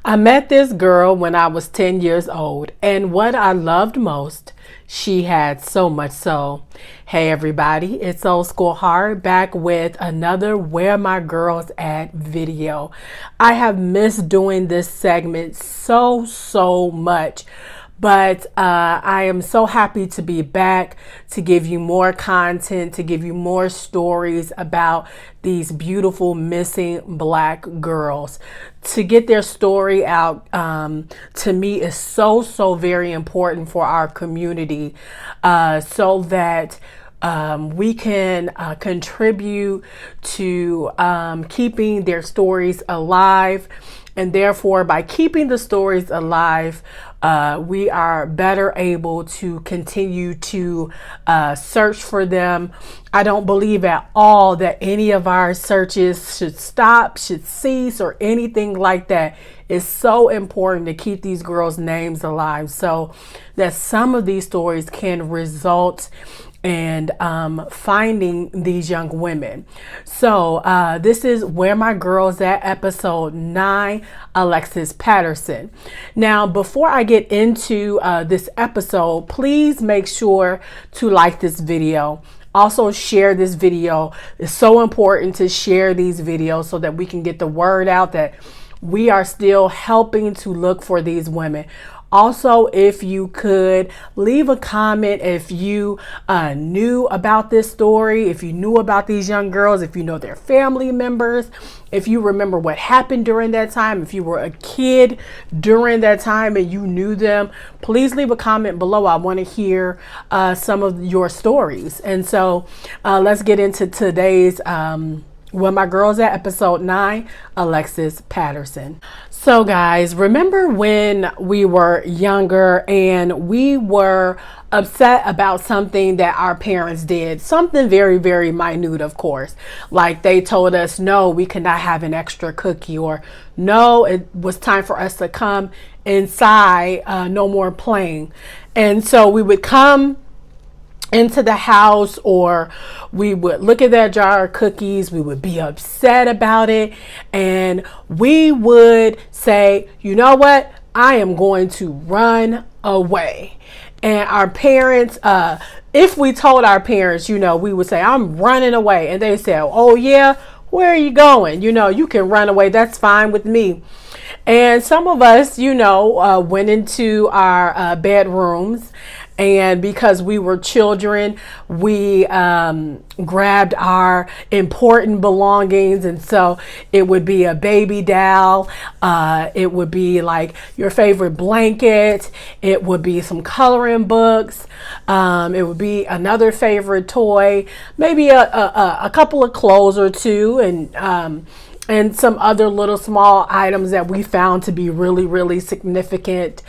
I met this girl when I was 10 years old, and what I loved most, she had so much soul. Hey everybody, it's Old School Heart back with another Where My Girls At video. I have missed doing this segment so much. But I am so happy to be back to give you more content, to give you more stories about these beautiful missing Black girls. To get their story out, to me, is so very important for our community, so that we can contribute to keeping their stories alive. And therefore, by keeping the stories alive, we are better able to continue to search for them. I don't believe at all that any of our searches should stop, should cease, or anything like that. It's so important to keep these girls' names alive so that some of these stories can result and finding these young women. So this is Where My Girls At, episode 9, Alexis Patterson. Now, before I get into this episode, please make sure to like this video. Also share this video. It's so important to share these videos so that we can get the word out that we are still helping to look for these women. Also, if you could leave a comment if you knew about this story, if you knew about these young girls, if you know their family members, if you remember what happened during that time, if you were a kid during that time and you knew them, please leave a comment below. I want to hear some of your stories. And so let's get into today's Where My Girls At, episode 9, Alexis Patterson. So guys, remember when we were younger and we were upset about something that our parents did, something very minute, of course, like they told us, no, we cannot have an extra cookie, or no, it was time for us to come inside, no more playing. And so we would come into the house, or we would look at that jar of cookies, we would be upset about it, and we would say, you know what, I am going to run away. And our parents, if we told our parents, we would say, I'm running away, and they said, oh yeah, where are you going? You can run away, that's fine with me. And some of us, went into our bedrooms, and because we were children, we grabbed our important belongings. And so it would be a baby doll. It would be like your favorite blanket. It would be some coloring books. It would be another favorite toy, maybe a couple of clothes or two, and some other little small items that we found to be really significant.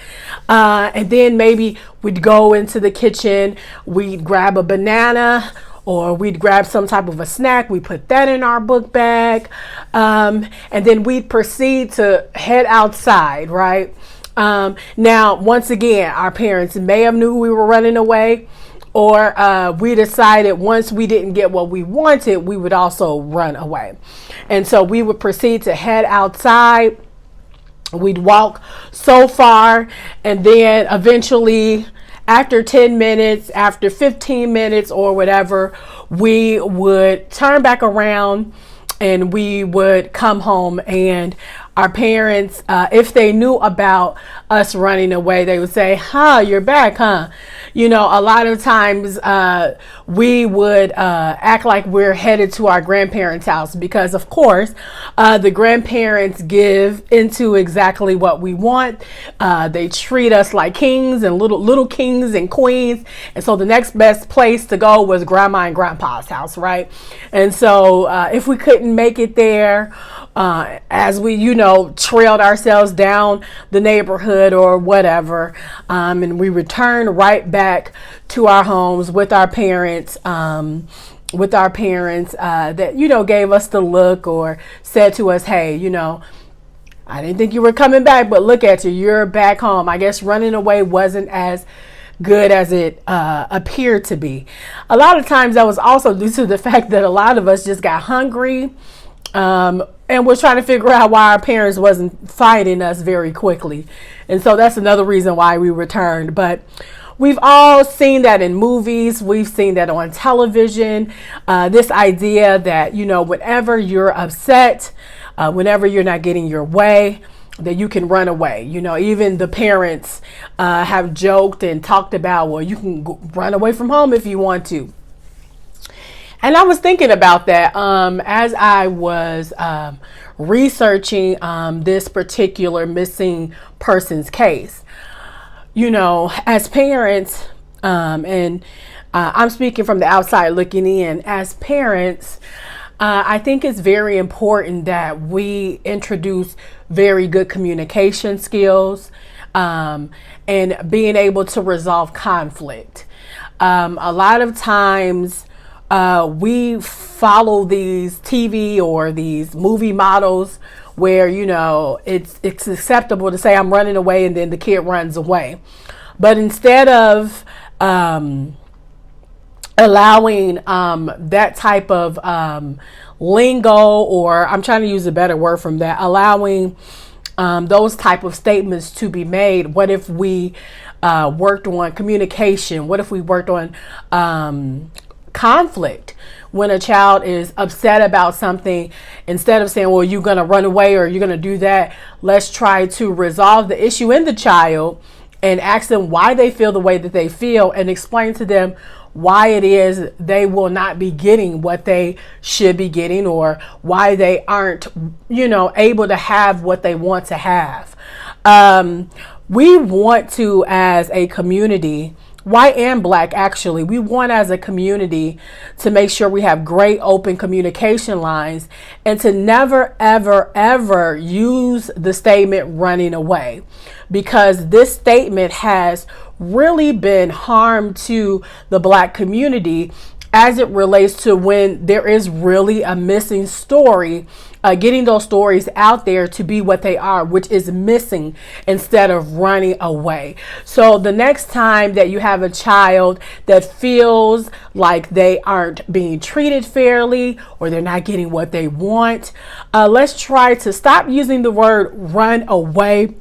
And then maybe we'd go into the kitchen, we'd grab a banana, or we'd grab some type of a snack. We put that in our book bag. And then we'd proceed to head outside, right? Now, once again, our parents may have knew we were running away, or we decided once we didn't get what we wanted, we would also run away. And so we would proceed to head outside. We'd walk so far, and then eventually, after 10 minutes, after 15 minutes or whatever, we would turn back around and we would come home. And our parents, if they knew about us running away, they would say, you're back, huh? A lot of times we would act like we're headed to our grandparents' house, because of course the grandparents give into exactly what we want. They treat us like kings and little kings and queens. And so the next best place to go was grandma and grandpa's house, right? And so if we couldn't make it there, as we, trailed ourselves down the neighborhood or whatever, and we returned right back to our homes with our parents, that, gave us the look or said to us, hey, I didn't think you were coming back, but look at you, you're back home. I guess running away wasn't as good as it appeared to be. A lot of times that was also due to the fact that a lot of us just got hungry. And we're trying to figure out why our parents wasn't finding us very quickly. And so that's another reason why we returned. But we've all seen that in movies. We've seen that on television. This idea that, whenever you're upset, whenever you're not getting your way, that you can run away. Even the parents have joked and talked about, well, you can run away from home if you want to. And I was thinking about that as I was researching this particular missing persons case. As parents, and I'm speaking from the outside looking in, as parents, I think it's very important that we introduce very good communication skills and being able to resolve conflict. A lot of times, we follow these TV or these movie models where, it's acceptable to say I'm running away and then the kid runs away. But instead of allowing that type of lingo, or I'm trying to use a better word from that, allowing those type of statements to be made, what if we worked on communication? What if we worked on conflict? When a child is upset about something, instead of saying, well, you're going to run away or you're going to do that, let's try to resolve the issue in the child and ask them why they feel the way that they feel, and explain to them why it is they will not be getting what they should be getting, or why they aren't, able to have what they want to have. We want to, as a community, white and black, actually, we want as a community to make sure we have great open communication lines, and to never, ever, ever use the statement running away, because this statement has really been harm to the black community as it relates to when there is really a missing story, getting those stories out there to be what they are, which is missing instead of running away. So the next time that you have a child that feels like they aren't being treated fairly or they're not getting what they want, let's try to stop using the word run away.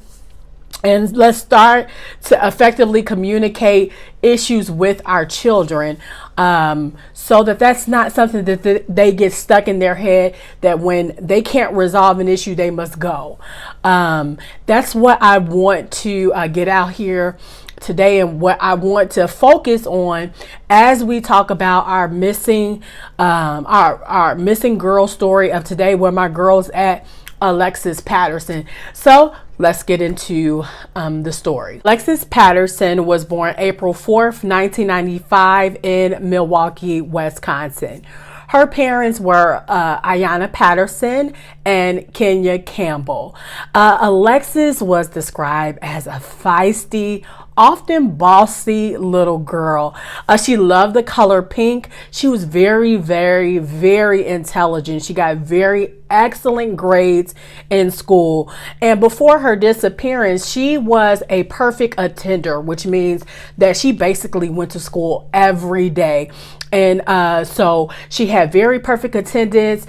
And let's start to effectively communicate issues with our children, so that that's not something that they get stuck in their head, that when they can't resolve an issue, they must go. That's what I want to get out here today, and what I want to focus on as we talk about our missing our missing girl story of today, where my girl's at, Alexis Patterson. So let's get into the story. Alexis Patterson was born April 4th, 1995 in Milwaukee, Wisconsin. Her parents were Ayanna Patterson and Kenya Campbell. Alexis was described as a feisty, often bossy little girl. She loved the color pink. She was very, very, very intelligent. She got very excellent grades in school. And before her disappearance, she was a perfect attender, which means that she basically went to school every day. And so she had very perfect attendance.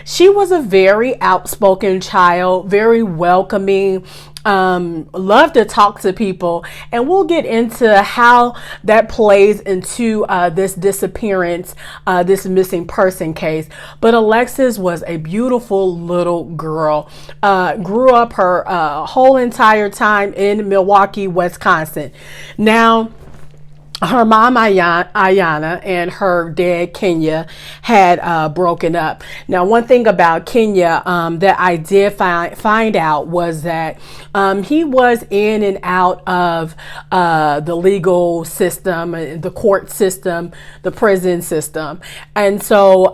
She was a very outspoken child, very welcoming, loved to talk to people. And we'll get into how that plays into this disappearance, this missing person case. But Alexis was a beautiful little girl, grew up her whole entire time in Milwaukee, Wisconsin. Now, her mom, Ayanna, and her dad, Kenya, had broken up. Now, one thing about Kenya that I did find out was that he was in and out of the legal system, the court system, the prison system. And so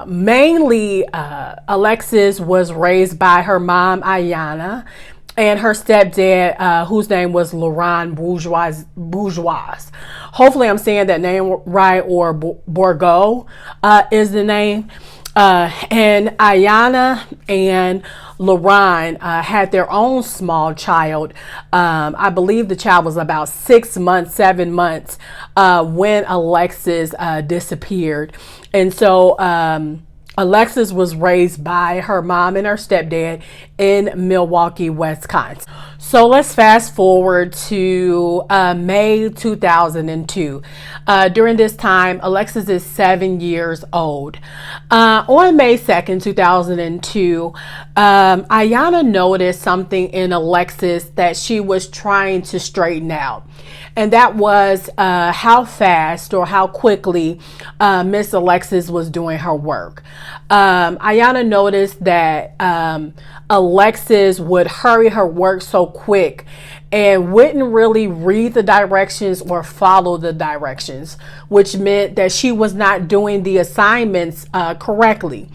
mainly Alexis was raised by her mom, Ayanna, and her stepdad, whose name was Laurent Bourgeois. Hopefully I'm saying that name right, or Borgo is the name. And Ayanna and Lauren had their own small child. I believe the child was about 7 months when Alexis disappeared. And so Alexis was raised by her mom and her stepdad in Milwaukee, Wisconsin. So let's fast forward to May 2002. During this time, Alexis is 7 years old. On May 2nd, 2002, Ayanna noticed something in Alexis that she was trying to straighten out. And that was how fast or how quickly Miss Alexis was doing her work. Ayanna noticed that Alexis would hurry her work so quick and wouldn't really read the directions or follow the directions, which meant that she was not doing the assignments correctly.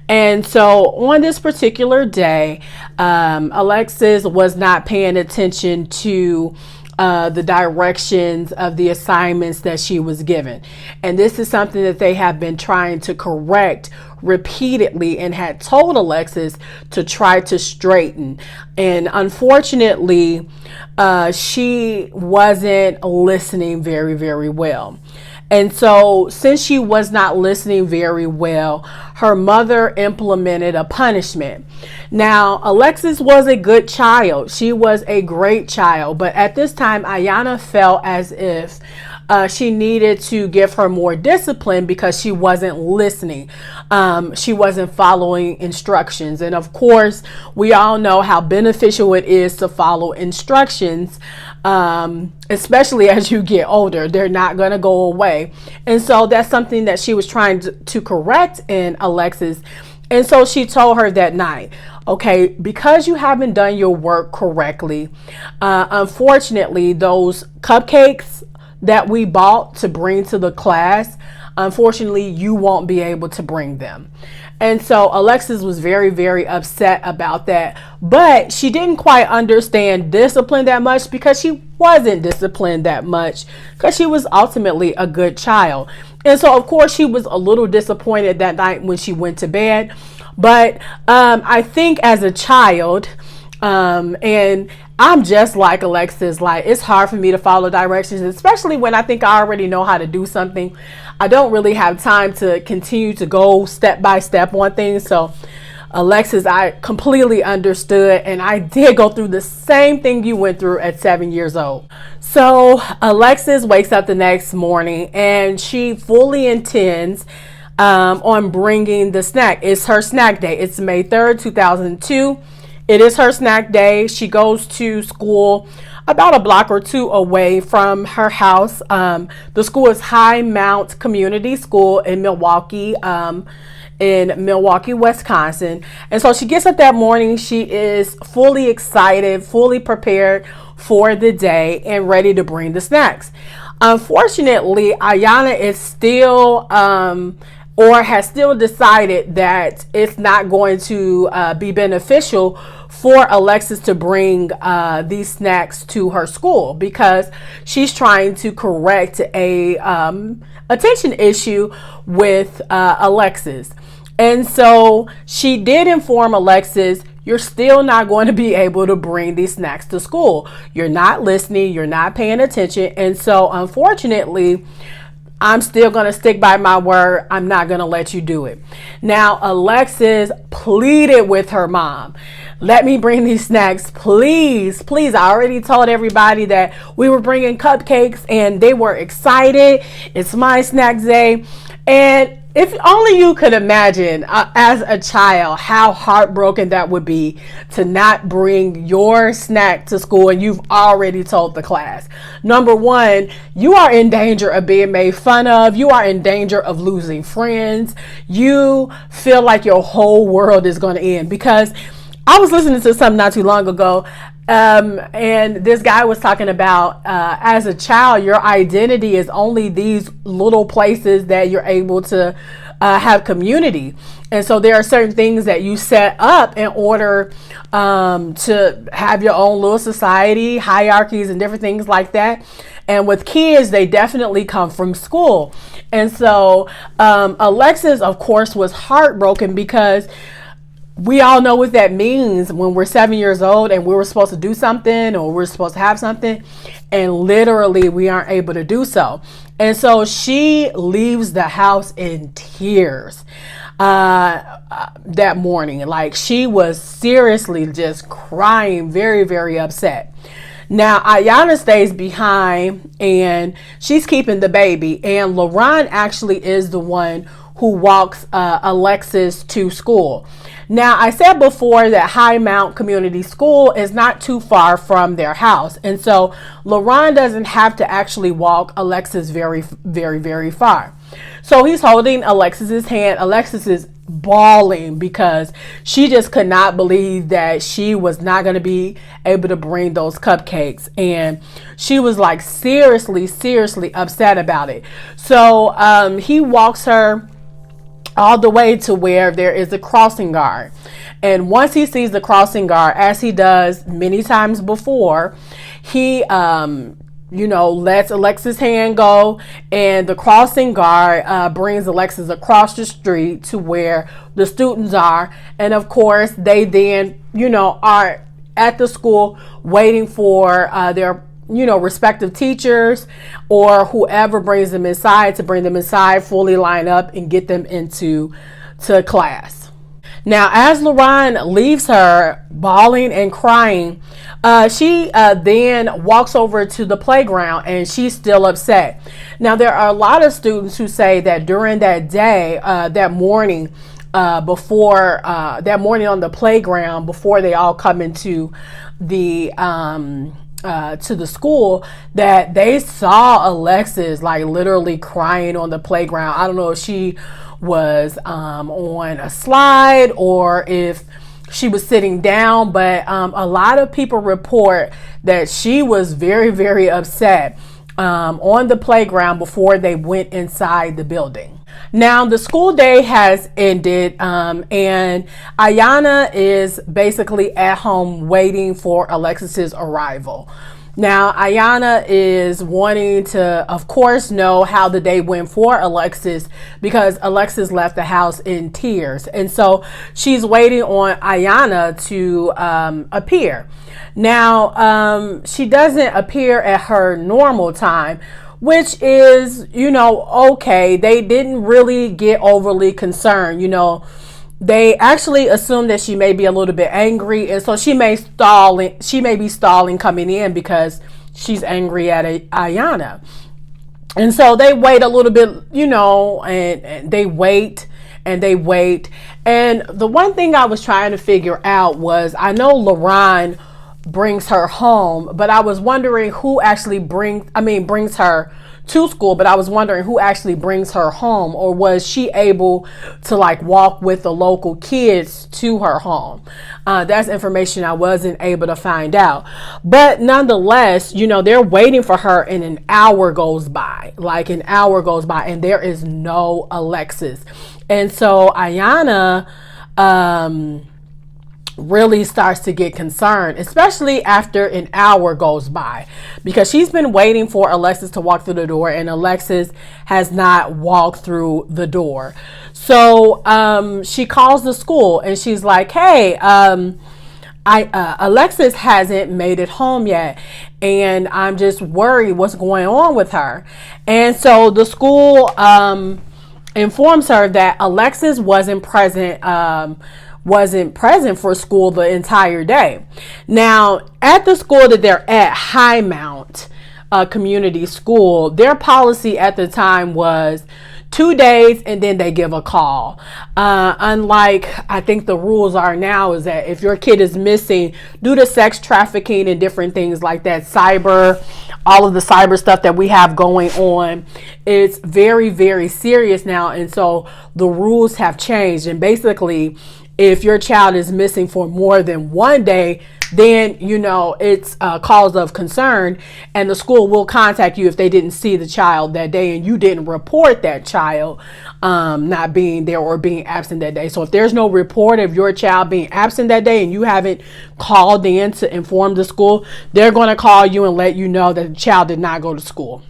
And so on this particular day, Alexis was not paying attention to the directions of the assignments that she was given. And this is something that they have been trying to correct repeatedly and had told Alexis to try to straighten. And unfortunately, she wasn't listening very, very well. And so since she was not listening very well, her mother implemented a punishment. Now, Alexis was a good child. She was a great child. But at this time, Ayanna felt as if she needed to give her more discipline because she wasn't listening. She wasn't following instructions. And of course, we all know how beneficial it is to follow instructions, especially as you get older. They're not going to go away. And so that's something that she was trying to correct in Alexis. And so she told her that night, okay, because you haven't done your work correctly, unfortunately, those cupcakes that we bought to bring to the class, unfortunately, you won't be able to bring them. And so Alexis was very, very upset about that. But she didn't quite understand discipline that much because she wasn't disciplined that much because she was ultimately a good child. And so, of course, she was a little disappointed that night when she went to bed. But I think as a child, and I'm just like Alexis, like it's hard for me to follow directions, especially when I think I already know how to do something. I don't really have time to continue to go step by step on things. So Alexis, I completely understood, and I did go through the same thing you went through at 7 years old. So Alexis wakes up the next morning and she fully intends on bringing the snack. It's her snack day. It's May 3rd, 2002. It is her snack day. She goes to school about a block or two away from her house. The school is High Mount Community School in Milwaukee, Wisconsin. And so she gets up that morning. She is fully excited, fully prepared for the day and ready to bring the snacks. Unfortunately, Ayanna is still or has still decided that it's not going to be beneficial for Alexis to bring these snacks to her school because she's trying to correct a attention issue with Alexis. And so she did inform Alexis, you're still not going to be able to bring these snacks to school. You're not listening. You're not paying attention. And so unfortunately, I'm still going to stick by my word. I'm not going to let you do it. Now, Alexis pleaded with her mom. Let me bring these snacks, please, please. I already told everybody that we were bringing cupcakes and they were excited. It's my snack day. And if only you could imagine as a child how heartbroken that would be to not bring your snack to school and you've already told the class. Number one, you are in danger of being made fun of. You are in danger of losing friends. You feel like your whole world is going to end because I was listening to something not too long ago. And this guy was talking about as a child, your identity is only these little places that you're able to have community. And so there are certain things that you set up in order to have your own little society, hierarchies and different things like that. And with kids, they definitely come from school. And so Alexis, of course, was heartbroken because we all know what that means when we're 7 years old and we were supposed to do something or we're supposed to have something and literally we aren't able to do so. And so she leaves the house in tears. that morning. Like, she was seriously just crying, very, very upset. Now, Ayana stays behind and she's keeping the baby. And Lauren actually is the one who walks Alexis to school. Now, I said before that High Mount Community School is not too far from their house. And so Lauren doesn't have to actually walk Alexis very, very, very far. So he's holding Alexis's hand. Alexis is bawling because she just could not believe that she was not going to be able to bring those cupcakes. And she was like seriously, seriously upset about it. So he walks her all the way to where there is a crossing guard. And once he sees the crossing guard, as he does many times before, he lets Alexis' hand go, and the crossing guard brings Alexis across the street to where the students are. And of course, they then, are at the school waiting for their respective teachers or whoever brings them inside to bring them inside, fully line up and get them into class. Now, as Lauren leaves her bawling and crying, she then walks over to the playground and she's still upset. Now, there are a lot of students who say that during that day, that morning on the playground, before they all come into the to the school, that they saw Alexis like literally crying on the playground. I don't know if she was on a slide or if she was sitting down, but a lot of people report that she was very, very upset on the playground before they went inside the building. Now, the school day has ended, and Ayana is basically at home waiting for Alexis's arrival. Now, Ayana is wanting to, of course, know how the day went for Alexis because Alexis left the house in tears. And so she's waiting on Ayana to appear. Now, she doesn't appear at her normal time, which is, okay. They didn't really get overly concerned. They actually assume that she may be a little bit angry, and so she may be stalling coming in because she's angry at Ayana. And so they wait a little bit, and they wait and they wait. And the one thing I was trying to figure out was, I know Lauren brings her home, but I was wondering who actually brings her to school, but I was wondering who actually brings her home, or was she able to walk with the local kids to her home? That's information I wasn't able to find out. But nonetheless, they're waiting for her and an hour goes by, and there is no Alexis. And so Ayana, really starts to get concerned, especially after an hour goes by, because she's been waiting for Alexis to walk through the door and Alexis has not walked through the door. So she calls the school and she's like, hey, Alexis hasn't made it home yet, and I'm just worried what's going on with her. And so the school informs her that Alexis wasn't present for school the entire day. Now, at the school that they're at, High Mount Community School, their policy at the time was 2 days and then they give a call. Unlike, I think the rules are now, is that if your kid is missing due to sex trafficking and different things like that, all of the cyber stuff that we have going on, it's very, very serious now. And so the rules have changed. And basically, if your child is missing for more than 1 day, then, it's a cause of concern, and the school will contact you if they didn't see the child that day and you didn't report that child not being there or being absent that day. So if there's no report of your child being absent that day and you haven't called in to inform the school, they're going to call you and let you know that the child did not go to school.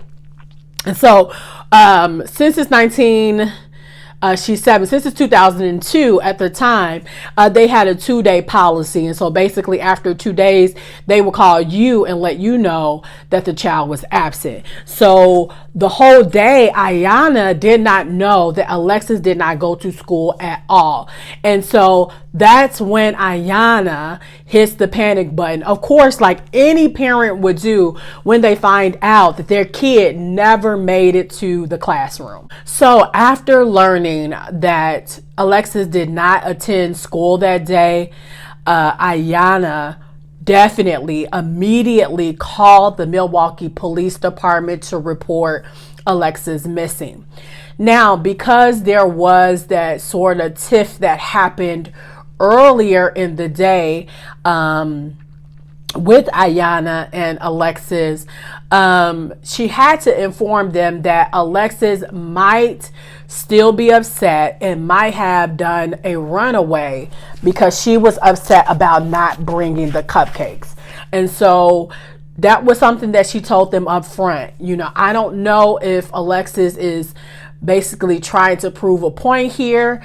And so since it's she's 7. Since it's 2002, at the time, they had a 2-day policy. And so basically after 2 days, they will call you and let you know that the child was absent. So the whole day, Ayanna did not know that Alexis did not go to school at all. And so that's when Ayanna hits the panic button. Of course, like any parent would do when they find out that their kid never made it to the classroom. So after learning that Alexis did not attend school that day, Ayanna definitely immediately called the Milwaukee Police Department to report Alexis missing. Now, because there was that sort of tiff that happened earlier in the day with Ayanna and Alexis, she had to inform them that Alexis might still be upset and might have done a runaway because she was upset about not bringing the cupcakes. And so that was something that she told them up front. You know, I don't know if Alexis is basically trying to prove a point here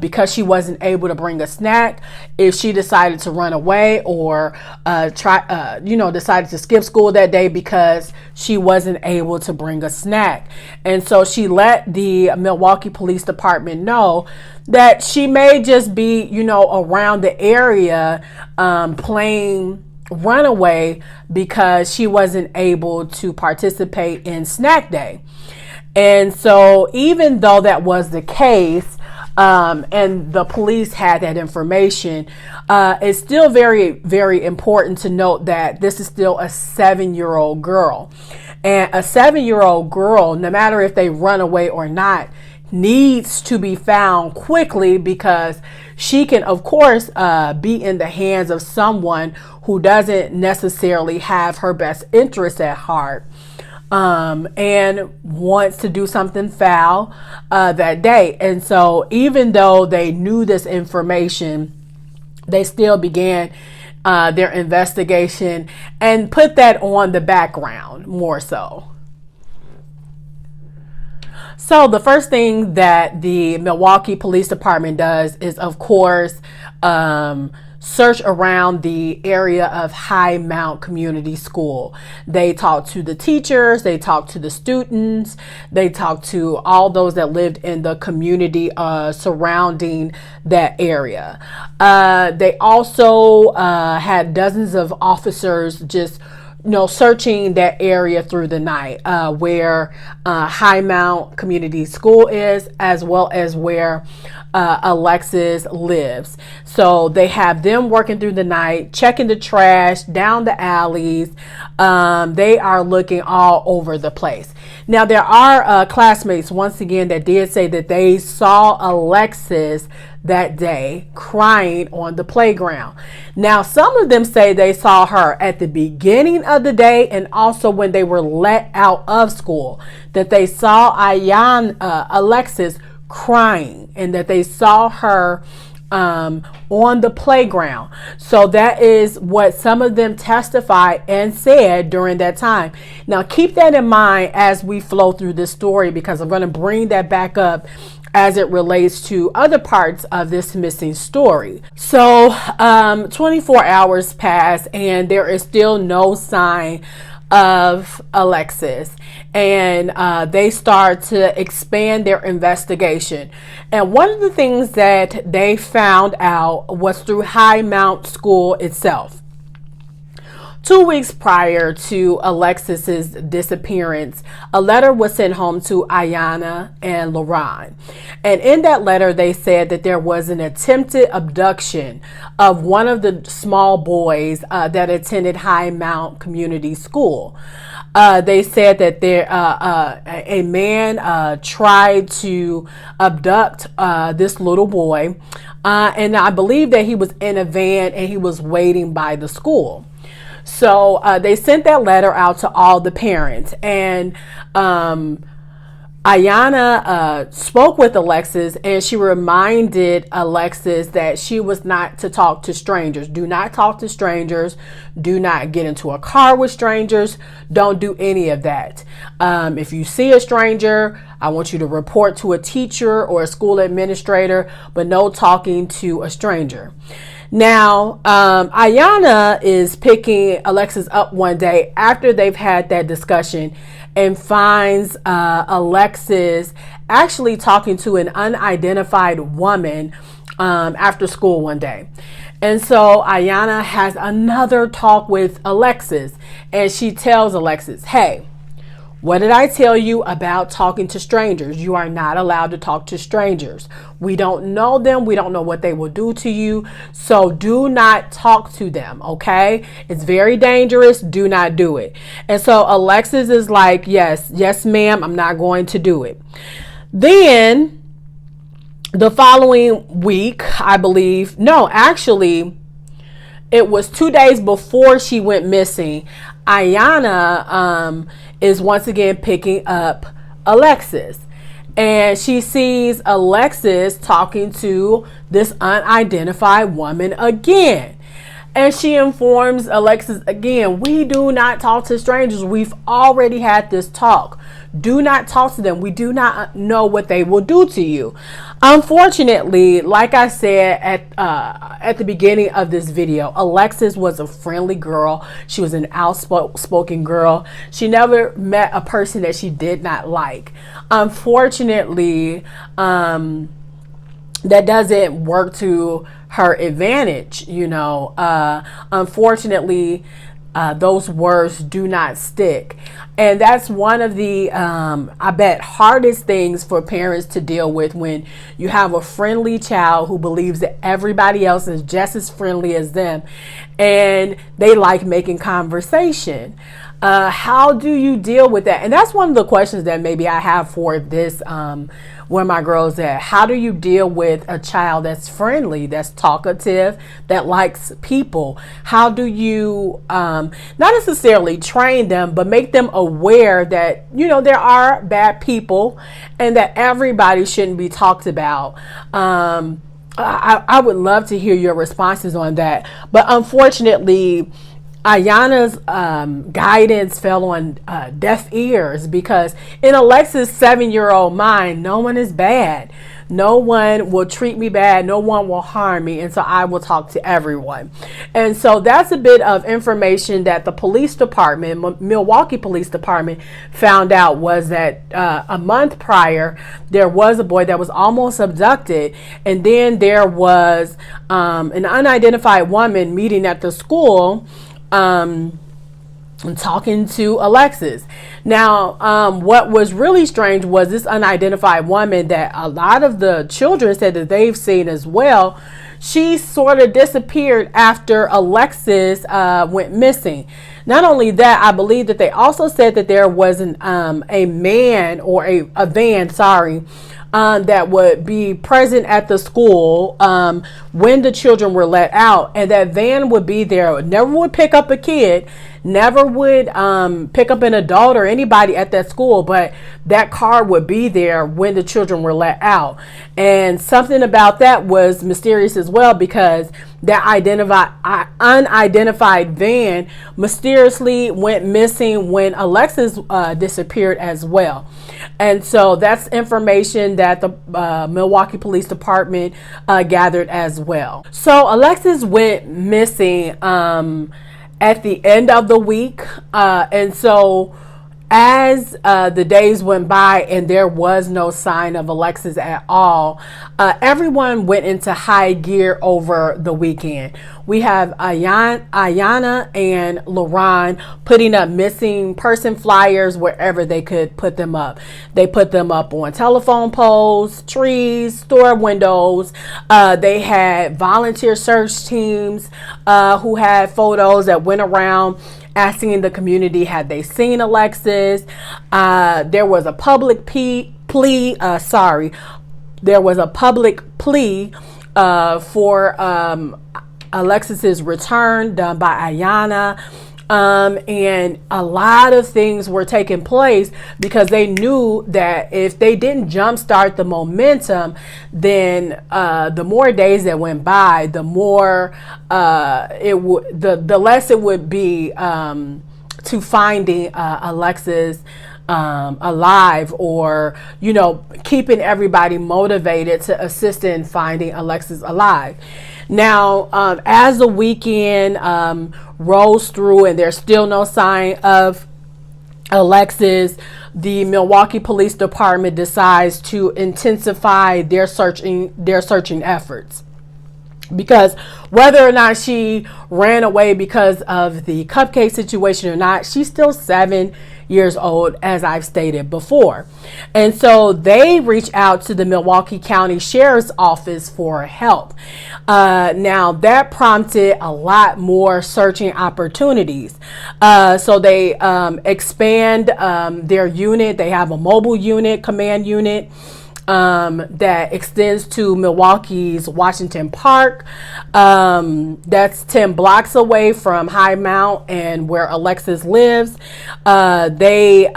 because she wasn't able to bring a snack, if she decided to run away or decided to skip school that day because she wasn't able to bring a snack. And so she let the Milwaukee Police Department know that she may just be, around the area playing Runaway because she wasn't able to participate in snack day. And so even though that was the case, and the police had that information, it's still very, very important to note that this is still a 7-year-old girl. And a 7-year-old girl, no matter if they run away or not, needs to be found quickly because she can, of course, be in the hands of someone who doesn't necessarily have her best interests at heart. And wants to do something foul that day. And so even though they knew this information, they still began their investigation and put that on the background more so. So the first thing that the Milwaukee Police Department does is, of course, search around the area of High Mount Community School. They talked to the teachers, they talked to the students, they talked to all those that lived in the community surrounding that area. They also had dozens of officers just searching that area through the night where High Mount Community School is, as well as where Alexis lives. So they have them working through the night, checking the trash, down the alleys. They are looking all over the place. Now, there are classmates, once again, that did say that they saw Alexis that day crying on the playground. Now, some of them say they saw her at the beginning of the day and also when they were let out of school, that they saw Alexis crying and that they saw her on the playground. So that is what some of them testified and said during that time. Now, keep that in mind as we flow through this story, because I'm going to bring that back up as it relates to other parts of this missing story. So 24 hours pass and there is still no sign of Alexis, and they start to expand their investigation. And one of the things that they found out was through High Mount School itself. 2 weeks prior to Alexis's disappearance, a letter was sent home to Ayanna and Lauren. And in that letter, they said that there was an attempted abduction of one of the small boys that attended High Mount Community School. They said that a man tried to abduct this little boy, and I believe that he was in a van and he was waiting by the school. So they sent that letter out to all the parents, and Ayanna spoke with Alexis, and she reminded Alexis that she was not to talk to strangers. Do not talk to strangers. Do not get into a car with strangers. Don't do any of that. If you see a stranger, I want you to report to a teacher or a school administrator, but no talking to a stranger. Now, Ayana is picking Alexis up one day after they've had that discussion and finds Alexis actually talking to an unidentified woman after school one day. And so Ayana has another talk with Alexis, and she tells Alexis, hey, what did I tell you about talking to strangers? You are not allowed to talk to strangers. We don't know them. We don't know what they will do to you. So do not talk to them, okay? It's very dangerous. Do not do it. And so Alexis is like, yes, ma'am, I'm not going to do it. Then the following week, I believe, no, actually, it was 2 days before she went missing. Ayana is once again picking up Alexis, and she sees Alexis talking to this unidentified woman again. And she informs Alexis again, we do not talk to strangers. We've already had this talk. Do not talk to them. We do not know what they will do to you. Unfortunately, like I said at the beginning of this video, Alexis was a friendly girl. She was an outspoken girl. She never met a person that she did not like. Unfortunately, that doesn't work to her advantage, you know. Unfortunately, those words do not stick. And that's one of the, I bet, hardest things for parents to deal with when you have a friendly child who believes that everybody else is just as friendly as them and they like making conversation. How do you deal with that? And that's one of the questions that maybe I have for this, where my girl's at. How do you deal with a child that's friendly, that's talkative, that likes people? How do you, not necessarily train them, but make them aware that, you know, there are bad people and that everybody shouldn't be talked about? I would love to hear your responses on that. But unfortunately, Ayana's guidance fell on deaf ears, because in Alexis' 7-year-old mind, no one is bad. No one will treat me bad. No one will harm me. And so I will talk to everyone. And so that's a bit of information that the police department, Milwaukee Police Department, found out, was that a month prior, there was a boy that was almost abducted. And then there was an unidentified woman meeting at the school, talking to Alexis. Now, what was really strange was this unidentified woman that a lot of the children said that they've seen as well. She sort of disappeared after Alexis went missing. Not only that, I believe that they also said that there was a man, or a van, that would be present at the school when the children were let out, and that van would be there. Never would pick up a kid, never would pick up an adult or anybody at that school, but that car would be there when the children were let out. And something about that was mysterious as well, because that unidentified van mysteriously went missing when Alexis disappeared as well. And so that's information that the Milwaukee Police Department gathered as well. So Alexis went missing at the end of the week. And so as the days went by and there was no sign of Alexis at all, everyone went into high gear over the weekend. We have Ayana and Lauren putting up missing person flyers wherever they could put them up. They put them up on telephone poles, trees, store windows. They had volunteer search teams who had photos that went around asking the community, had they seen Alexis? There was a public plea for Alexis's return done by Ayana. And a lot of things were taking place because they knew that if they didn't jumpstart the momentum, then the more days that went by, the more the less it would be to finding Alexis alive, or, keeping everybody motivated to assist in finding Alexis alive. Now, as the weekend rolls through and there's still no sign of Alexis, the Milwaukee Police Department decides to intensify their searching efforts. Because whether or not she ran away because of the cupcake situation or not, she's still 7 years old, as I've stated before. And so they reach out to the Milwaukee County Sheriff's Office for help. Now that prompted a lot more searching opportunities. So they expand their unit. They have a mobile unit, command unit, that extends to Milwaukee's Washington Park. That's 10 blocks away from High Mount and where Alexis lives. They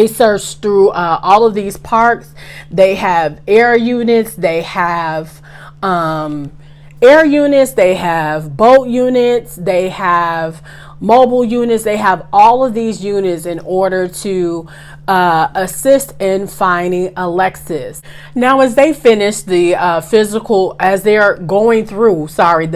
search through all of these parks. They have air units. They have they have boat units. They have mobile units. They have all of these units in order to assist in finding Alexis. Now, as they finish the the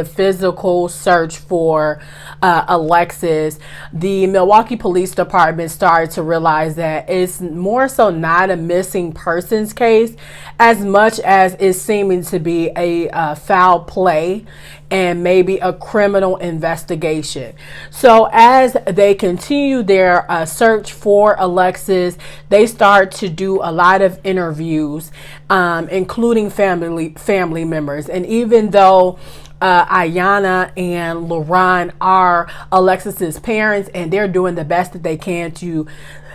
physical search for Alexis, the Milwaukee Police Department started to realize that it's more so not a missing persons case as much as it's seeming to be a foul play and maybe a criminal investigation. So as they continue their search for Alexis, they start to do a lot of interviews, including family members. And even though Ayana and Lauren are Alexis's parents, and they're doing the best that they can to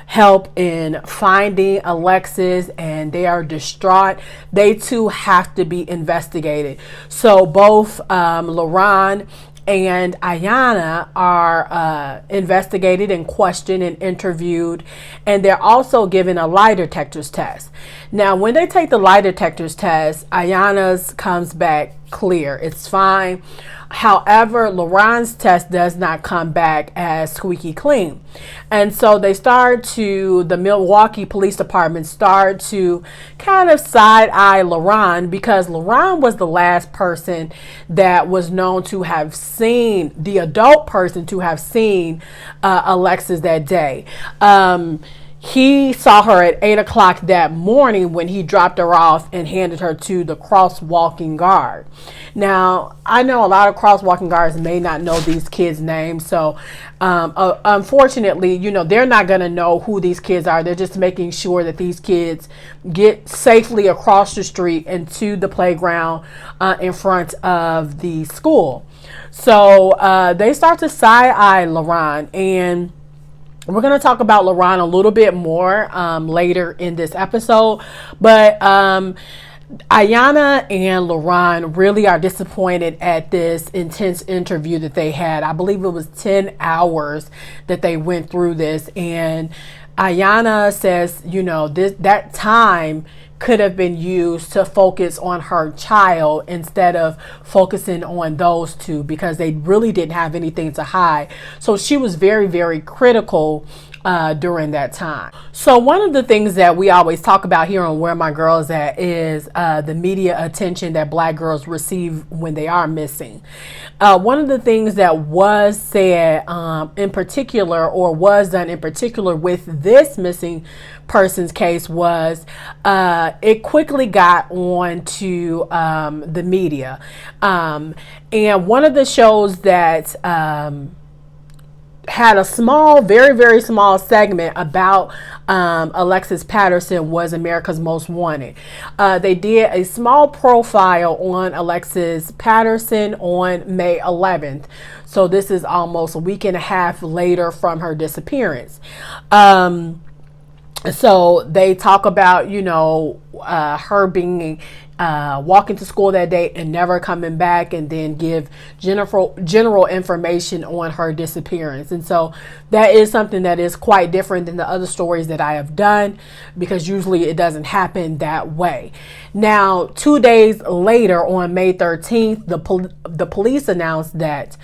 help in finding Alexis, and they are distraught, they too have to be investigated. So both Lauren and Ayana are investigated and questioned and interviewed, and they're also given a lie detector's test. Now, when they take the lie detector's test, Ayana's comes back clear. It's fine. However, Lauren's test does not come back as squeaky clean. And so the Milwaukee Police Department started to kind of side-eye Lauren, because Lauren was the last person that was known to have seen, the adult person to have seen Alexis that day. He saw her at 8 o'clock that morning when he dropped her off and handed her to the crosswalking guard. Now, I know a lot of crosswalking guards may not know these kids' names, so unfortunately, they're not going to know who these kids are. They're just making sure that these kids get safely across the street and to the playground in front of the school. So they start to side-eye Lauren, and we're going to talk about Lauren a little bit more later in this episode, but Ayana and Lauren really are disappointed at this intense interview that they had. I believe it was 10 hours that they went through this, and Ayana says, that time could have been used to focus on her child instead of focusing on those two, because they really didn't have anything to hide. So she was very, very critical during that time. So one of the things that we always talk about here on Where My Girls At is the media attention that Black girls receive when they are missing. One of the things that was said in particular, or was done in particular with this missing person's case, was it quickly got on to the media. And one of the shows that had a small, very, very small segment about Alexis Patterson was America's Most Wanted. They did a small profile on Alexis Patterson on May 11th. So this is almost a week and a half later from her disappearance. So they talk about, her being walking to school that day and never coming back, and then give general information on her disappearance. And so that is something that is quite different than the other stories that I have done, because usually it doesn't happen that way. Now, 2 days later, on May 13th, the police announced that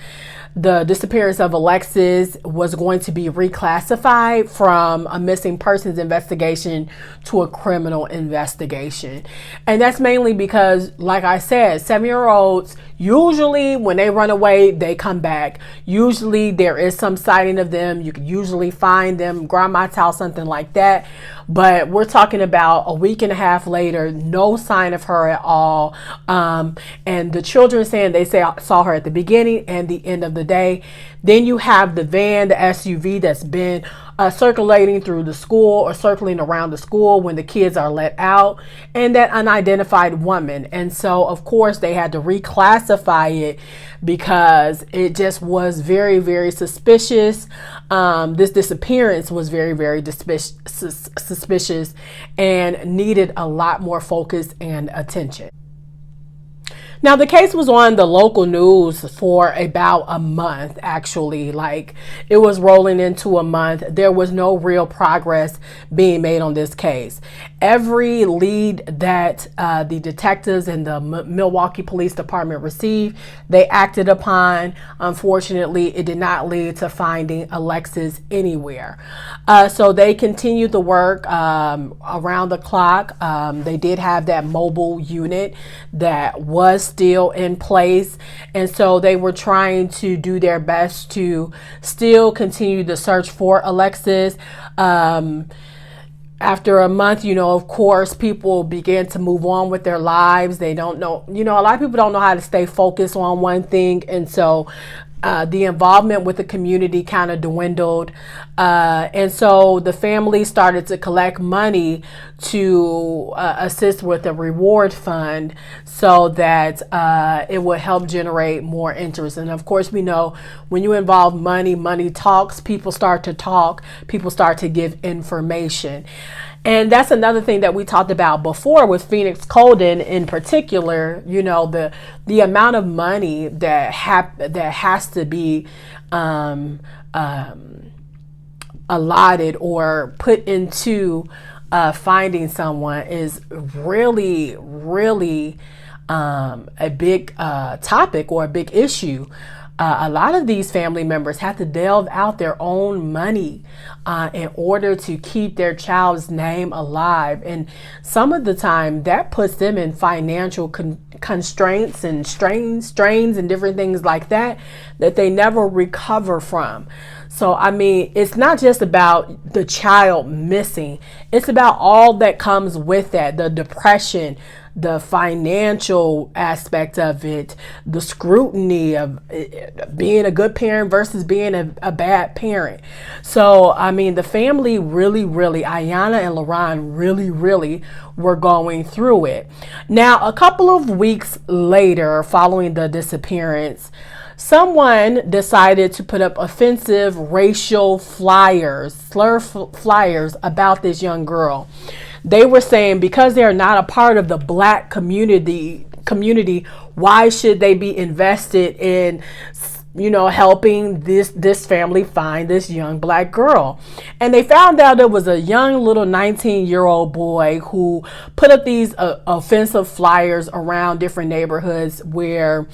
the disappearance of Alexis was going to be reclassified from a missing persons investigation to a criminal investigation. And that's mainly because, like I said, 7-year-olds, usually when they run away, they come back. Usually there is some sighting of them. You can usually find them, grandma's house, something like that. But we're talking about a week and a half later, no sign of her at all. And the children saying they saw her at the beginning and the end of the day. Then you have the van, the SUV that's been circulating through the school or circling around the school when the kids are let out, and that unidentified woman. And so, of course, they had to reclassify it because it just was very, very suspicious. This disappearance was very, very suspicious and needed a lot more focus and attention. Now, the case was on the local news for about a month, actually. Like, it was rolling into a month. There was no real progress being made on this case. Every lead that the detectives and the Milwaukee Police Department received, they acted upon. Unfortunately, it did not lead to finding Alexis anywhere. So they continued the work around the clock. They did have that mobile unit that was still in place, and so they were trying to do their best to still continue the search for Alexis. After a month, of course, people began to move on with their lives. They don't know, a lot of people don't know how to stay focused on one thing, and so the involvement with the community kind of dwindled. And so the family started to collect money to assist with a reward fund so that it would help generate more interest. And of course, we know when you involve money, money talks, people start to talk, people start to give information. And that's another thing that we talked about before with Phoenix Colden in particular. The amount of money that has to be allotted or put into finding someone is really, really a big topic or a big issue. A lot of these family members have to delve out their own money in order to keep their child's name alive. And some of the time that puts them in financial constraints and strains and different things like that they never recover from. So, it's not just about the child missing. It's about all that comes with that, the depression, the financial aspect of it, the scrutiny of being a good parent versus being a bad parent. So, the family really, Ayanna and Lauren really were going through it. Now, a couple of weeks later, following the disappearance, someone decided to put up offensive racial slur flyers about this young girl. They were saying because they're not a part of the Black community, why should they be invested in, helping this family find this young Black girl? And they found out there was a young little 19-year-old boy who put up these offensive flyers around different neighborhoods where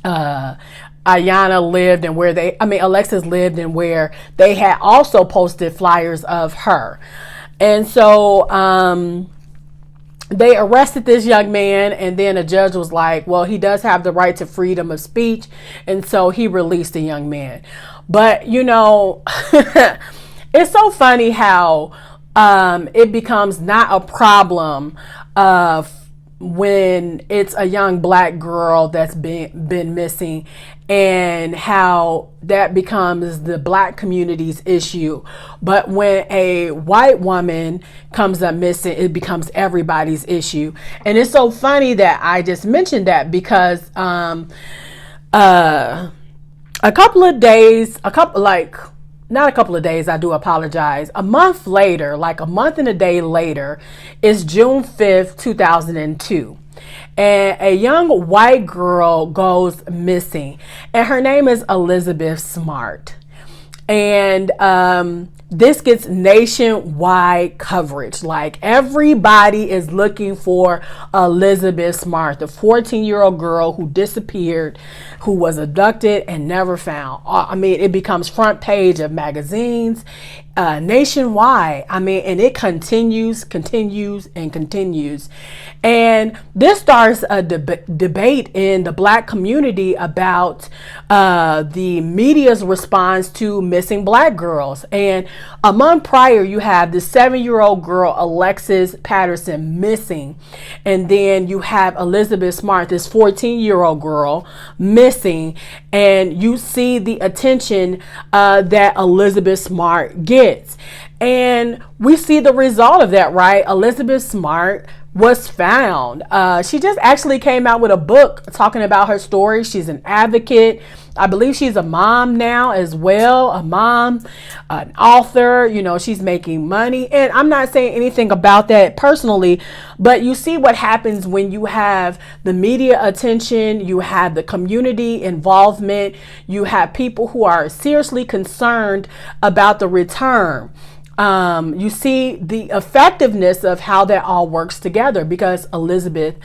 Ayanna lived and where Alexis lived, and where they had also posted flyers of her. And so they arrested this young man, and then a judge was like, well, he does have the right to freedom of speech, and so he released the young man. But it's so funny how it becomes not a problem when it's a young Black girl that's been missing, and how that becomes the Black community's issue. But when a white woman comes up missing, it becomes everybody's issue. And it's so funny that I just mentioned that because a month later, like a month and a day later, is June 5th, 2002. And a young white girl goes missing, and her name is Elizabeth Smart. And this gets nationwide coverage. Like, everybody is looking for Elizabeth Smart, the 14-year-old girl who disappeared, who was abducted and never found. I mean, it becomes front page of magazines nationwide. I mean, and it continues. And this starts a debate in the Black community about the media's response to missing Black girls. And a month prior, you have the 7-year-old girl, Alexis Patterson, missing. And then you have Elizabeth Smart, this 14-year-old girl, missing. And you see the attention that Elizabeth Smart gets. And we see the result of that, right? Elizabeth Smart was found. She just actually came out with a book talking about her story. She's an advocate. I believe she's a mom now as well, a mom, an author. You know, she's making money. And I'm not saying anything about that personally, but you see what happens when you have the media attention, you have the community involvement, you have people who are seriously concerned about the return. You see the effectiveness of how that all works together, because Elizabeth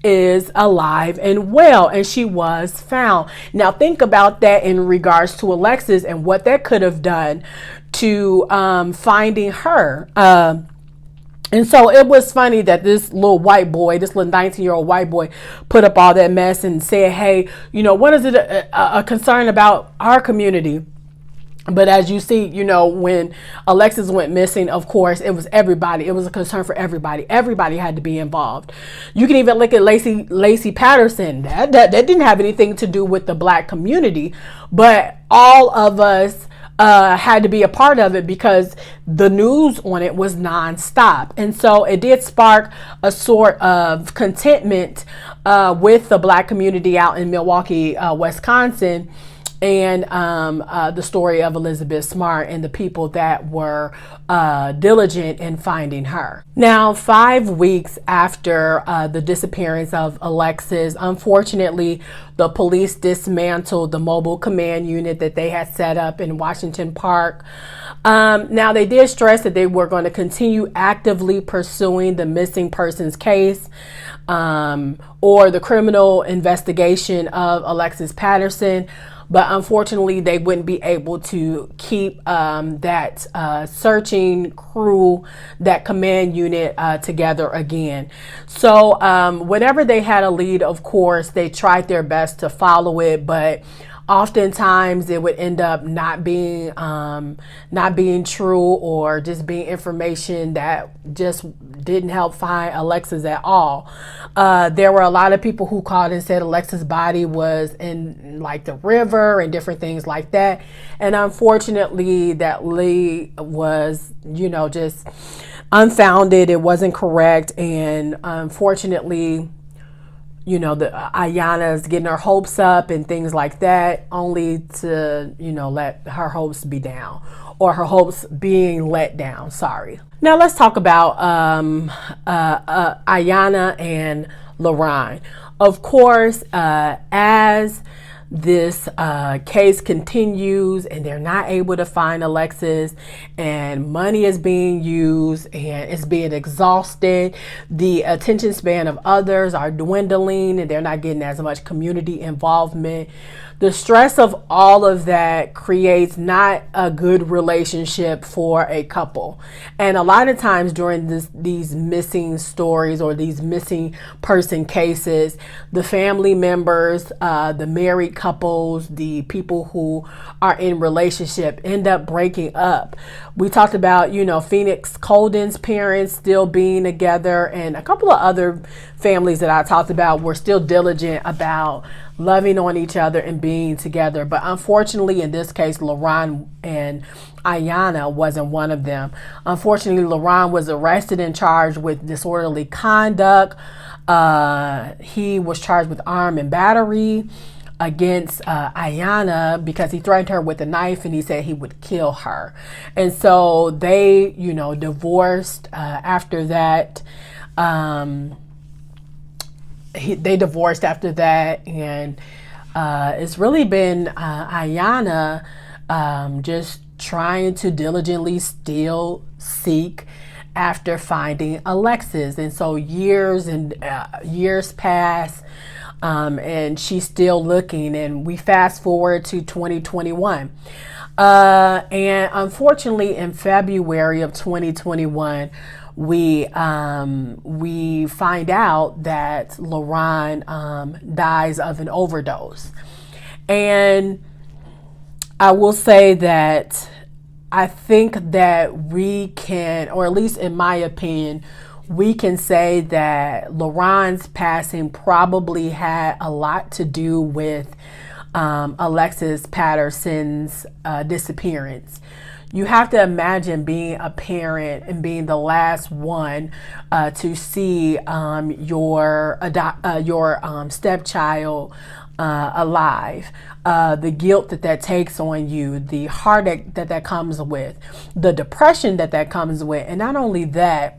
is alive and well, and she was found. Now think about that in regards to Alexis and what that could have done to finding her. And so it was funny that this little white boy, this little 19-year-old white boy, put up all that mess and said, hey, you know, what is it a concern about our community? But as you see, you know, when Alexis went missing, of course, it was everybody. It was a concern for everybody. Everybody had to be involved. You can even look at Alexis Patterson. That didn't have anything to do with the Black community, but all of us had to be a part of it because the news on it was nonstop. And so it did spark a sort of contentment with the Black community out in Milwaukee, Wisconsin. And the story of Elizabeth Smart and the people that were diligent in finding her. Now, 5 weeks after the disappearance of Alexis, unfortunately, the police dismantled the mobile command unit that they had set up in Washington Park. Now, they did stress that they were going to continue actively pursuing the missing persons case or the criminal investigation of Alexis Patterson. But unfortunately, they wouldn't be able to keep that searching crew, that command unit together again. So whenever they had a lead, of course, they tried their best to follow it, but oftentimes it would end up not being true, or just being information that just didn't help find Alexis at all. There were a lot of people who called and said Alexis' body was in like the river and different things like that. And unfortunately, that lead was, you know, just unfounded. It wasn't correct. And unfortunately, you know, the Ayana's getting her hopes up and things like that, only to, you know, let her hopes be down, or her hopes being let down. Sorry. Now let's talk about Ayana and Lauren. Of course, as this case continues and they're not able to find Alexis, and money is being used and it's being exhausted, the attention span of others are dwindling and they're not getting as much community involvement. The stress of all of that creates not a good relationship for a couple. And a lot of times during these missing stories or these missing person cases, the family members, the married couples, the people who are in relationship end up breaking up. We talked about, you know, Phoenix Colden's parents still being together, and a couple of other families that I talked about were still diligent about loving on each other and being together. But unfortunately, in this case, Lauren and Ayana wasn't one of them. Unfortunately, Lauren was arrested and charged with disorderly conduct. He was charged with armed and battery against Ayana because he threatened her with a knife and he said he would kill her. And so they, you know, divorced after that. They divorced after that, and it's really been Ayana just trying to diligently still seek after finding Alexis. And so years and years pass, and she's still looking, and we fast forward to 2021. And unfortunately, in February of 2021, we find out that Lauren dies of an overdose. And I will say that I think that we can, or at least in my opinion, we can say that Lauren's passing probably had a lot to do with Alexis Patterson's disappearance. You have to imagine being a parent and being the last one to see your stepchild alive. The guilt that takes on you, the heartache that comes with, the depression that comes with, and not only that,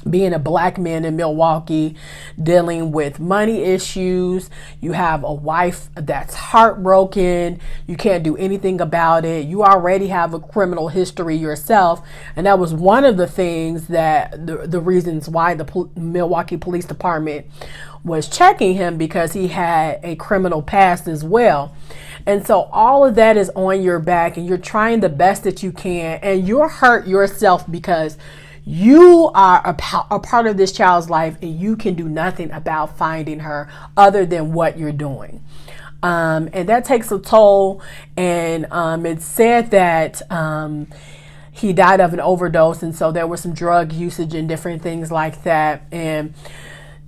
being a black man in Milwaukee, dealing with money issues. You have a wife that's heartbroken. You can't do anything about it. You already have a criminal history yourself. And that was one of the things that the reasons why the Milwaukee Police Department was checking him, because he had a criminal past as well. And so all of that is on your back, and you're trying the best that you can, and you're hurt yourself because you are a part of this child's life, and you can do nothing about finding her other than what you're doing. And that takes a toll. And it's said that he died of an overdose. And so there was some drug usage and different things like that. And,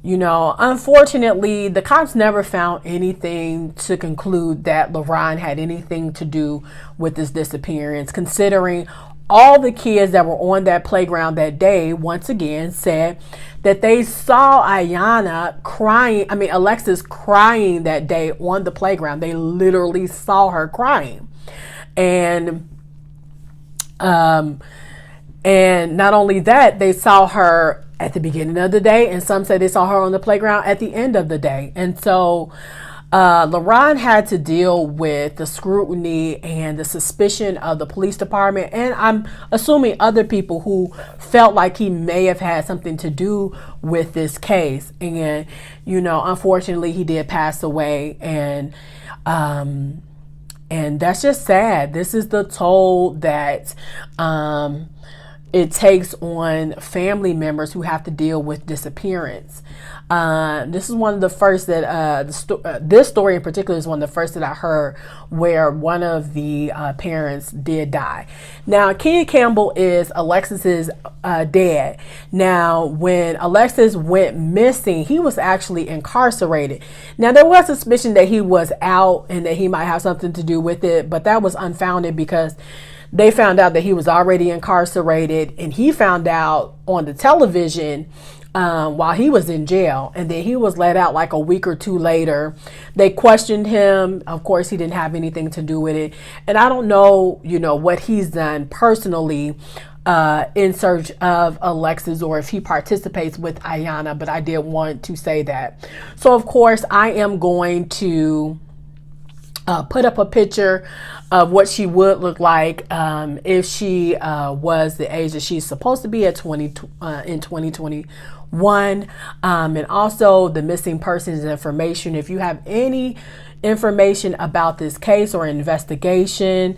you know, unfortunately, the cops never found anything to conclude that Lauren had anything to do with this disappearance, considering all the kids that were on that playground that day, once again, said that they saw Alexis crying that day on the playground. They literally saw her crying. And not only that, they saw her at the beginning of the day, and some say they saw her on the playground at the end of the day. And so Lauren had to deal with the scrutiny and the suspicion of the police department, and I'm assuming other people who felt like he may have had something to do with this case. And, you know, unfortunately, he did pass away, and that's just sad. This is the toll that it takes on family members who have to deal with disappearance. This is one of the first that this story in particular is one of the first that I heard where one of the parents did die. Now, Kenya Campbell is Alexis's dad. Now, when Alexis went missing, he was actually incarcerated. Now, there was suspicion that he was out and that he might have something to do with it, but that was unfounded because they found out that he was already incarcerated, and he found out on the television while he was in jail, and then he was let out like a week or two later. They questioned him. Of course, he didn't have anything to do with it. And I don't know, you know, what he's done personally in search of Alexis, or if he participates with Ayanna, but I did want to say that. So, of course, I am going to put up a picture of what she would look like if she was the age that she's supposed to be at in 2021, and also the missing persons information. If you have any information about this case or investigation,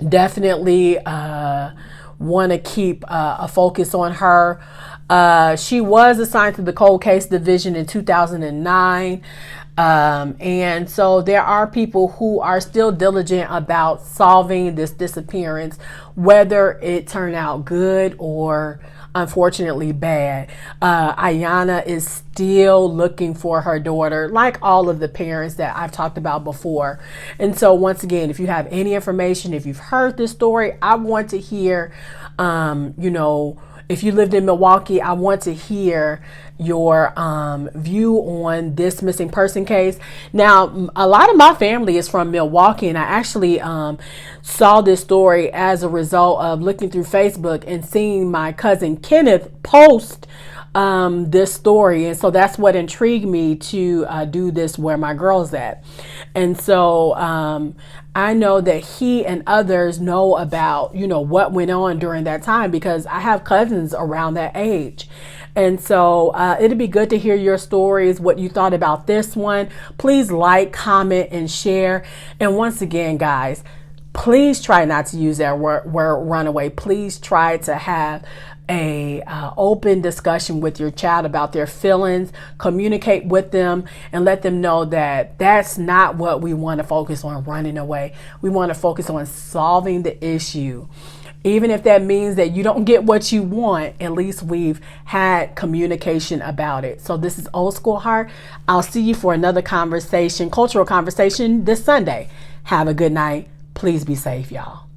definitely want to keep a focus on her. She was assigned to the Cold Case Division in 2009. And so there are people who are still diligent about solving this disappearance, whether it turned out good or unfortunately bad. Ayanna is still looking for her daughter, like all of the parents that I've talked about before. And so once again, if you have any information, if you've heard this story, I want to hear, you know, if you lived in Milwaukee, I want to hear your view on this missing person case. Now, a lot of my family is from Milwaukee, and I actually saw this story as a result of looking through Facebook and seeing my cousin Kenneth post this story. And so that's what intrigued me to do this Where My Girl's At. And so I know that he and others know about, what went on during that time, because I have cousins around that age. And so it'd be good to hear your stories, what you thought about this one. Please like, comment, and share. And once again, guys, please try not to use that word runaway. Please try to have a open discussion with your child about their feelings. Communicate with them and let them know that that's not what we want to focus on, running away. We want to focus on solving the issue. Even if that means that you don't get what you want, at least we've had communication about it. So this is Old School Heart. I'll see you for another conversation, cultural conversation, this Sunday. Have a good night. Please be safe, y'all.